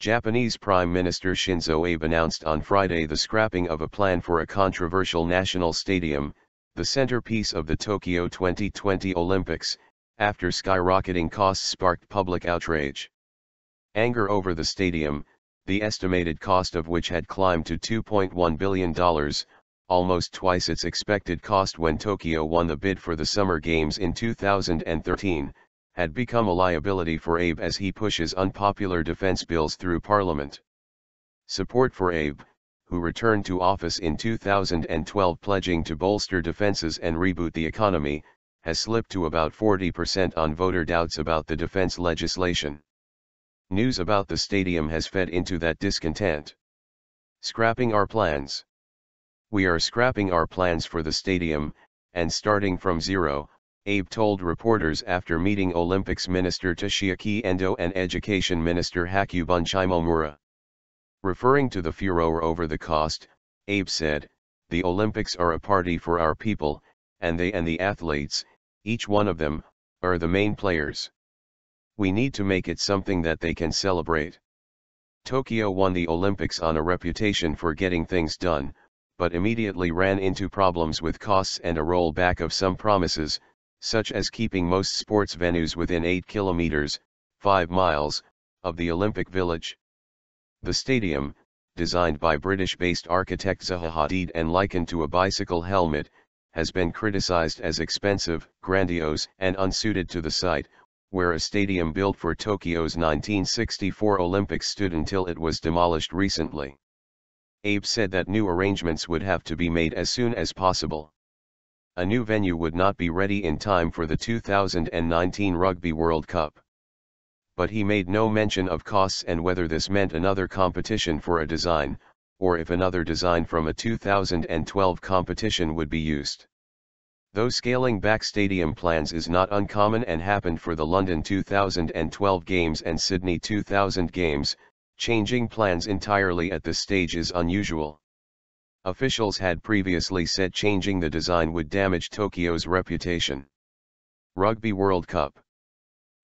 Japanese Prime Minister Shinzo Abe announced on Friday the scrapping of a plan for a controversial national stadium, the centerpiece of the Tokyo 2020 Olympics, after skyrocketing costs sparked public outrage. Anger over the stadium, the estimated cost of which had climbed to $2.1 billion, almost twice its expected cost when Tokyo won the bid for the Summer Games in 2013, had become a liability for Abe as he pushes unpopular defense bills through Parliament. Support for Abe, who returned to office in 2012 pledging to bolster defenses and reboot the economy, has slipped to about 40% on voter doubts about the defense legislation. News about the stadium has fed into that discontent. Scrapping our plans. We are scrapping our plans for the stadium, and starting from zero, Abe told reporters after meeting Olympics Minister Toshiaki Endo and Education Minister Hakubun Shimomura. Referring to the furor over the cost, Abe said, "The Olympics are a party for our people, and they and the athletes, each one of them, are the main players. We need to make it something that they can celebrate." Tokyo won the Olympics on a reputation for getting things done, but immediately ran into problems with costs and a rollback of some promises, such as keeping most sports venues within 8 kilometers, 5 miles, of the Olympic Village. The stadium, designed by British-based architect Zaha Hadid and likened to a bicycle helmet, has been criticized as expensive, grandiose, and unsuited to the site, where a stadium built for Tokyo's 1964 Olympics stood until it was demolished recently. Abe said that new arrangements would have to be made as soon as possible. A new venue would not be ready in time for the 2019 Rugby World Cup. But he made no mention of costs and whether this meant another competition for a design, or if another design from a 2012 competition would be used. Though scaling back stadium plans is not uncommon and happened for the London 2012 Games and Sydney 2000 Games, changing plans entirely at this stage is unusual. Officials had previously said changing the design would damage Tokyo's reputation. Rugby World Cup.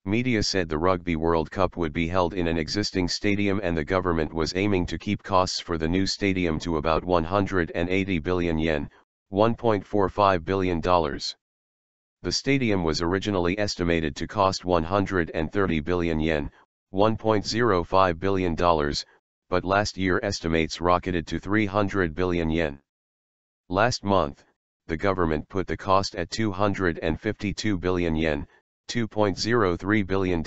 Media said the Rugby World Cup would be held in an existing stadium and the government was aiming to keep costs for the new stadium to about 180 billion yen, $1.45 billion. The stadium was originally estimated to cost 130 billion yen, $1.05 billion, but last year estimates rocketed to 300 billion yen. Last month, the government put the cost at 252 billion yen, $2.03 billion.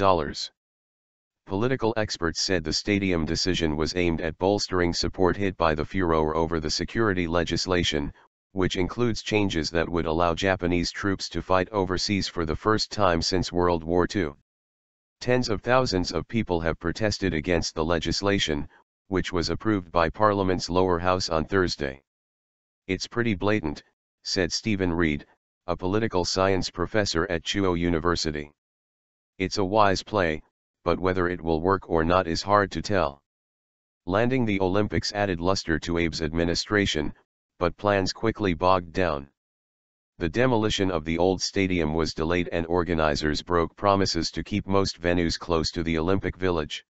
Political experts said the stadium decision was aimed at bolstering support hit by the furor over the security legislation, which includes changes that would allow Japanese troops to fight overseas for the first time since World War II. Tens of thousands of people have protested against the legislation, which was approved by Parliament's lower house on Thursday. "It's pretty blatant," said Stephen Reed, a political science professor at Chuo University. "It's a wise play, but whether it will work or not is hard to tell." Landing the Olympics added luster to Abe's administration, but plans quickly bogged down. The demolition of the old stadium was delayed and organizers broke promises to keep most venues close to the Olympic Village.